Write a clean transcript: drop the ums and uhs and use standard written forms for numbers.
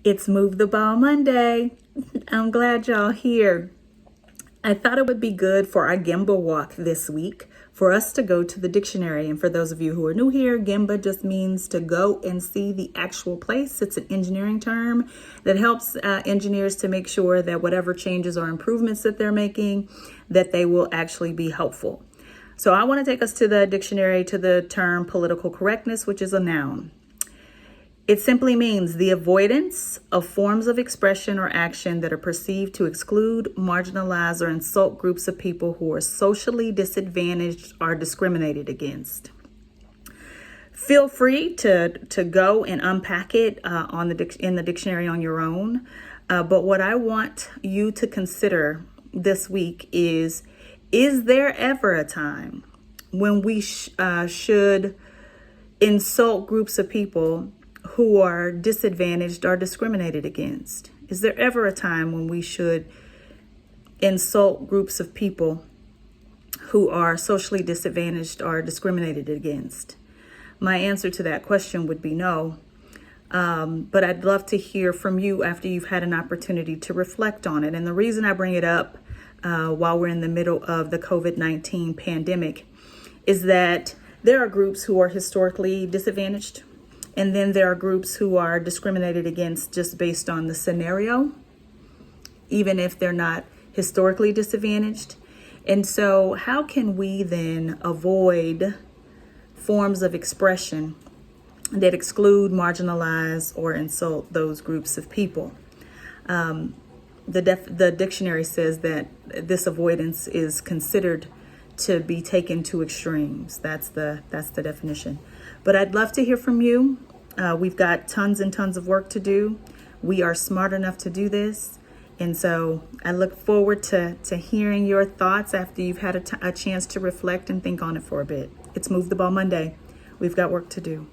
It's Move the Ball Monday. I'm glad y'all here. I thought it would be good for our Gemba walk this week for us to go to the dictionary. And for those of you who are new here, Gemba just means to go and see the actual place. It's an engineering term that helps engineers to make sure that whatever changes or improvements that they're making, that they will actually be helpful. So I want to take us to the dictionary to the term political correctness, which is a noun. It simply means the avoidance of forms of expression or action that are perceived to exclude, marginalize, or insult groups of people who are socially disadvantaged or discriminated against. Feel free to go and unpack it in the dictionary on your own. But what I want you to consider this week is there ever a time when we should insult groups of people who are disadvantaged or discriminated against? Is there ever a time when we should insult groups of people who are socially disadvantaged or discriminated against? My answer to that question would be no. But I'd love to hear from you after you've had an opportunity to reflect on it. And the reason I bring it up while we're in the middle of the COVID-19 pandemic is that there are groups who are historically disadvantaged. And then there are groups who are discriminated against just based on the scenario, even if they're not historically disadvantaged. And so how can we then avoid forms of expression that exclude, marginalize, or insult those groups of people? The dictionary says that this avoidance is considered to be taken to extremes. That's the definition. But I'd love to hear from you. We've got tons and tons of work to do. We are smart enough to do this. And so I look forward to hearing your thoughts after you've had a chance to reflect and think on it for a bit. It's Move the Ball Monday. We've got work to do.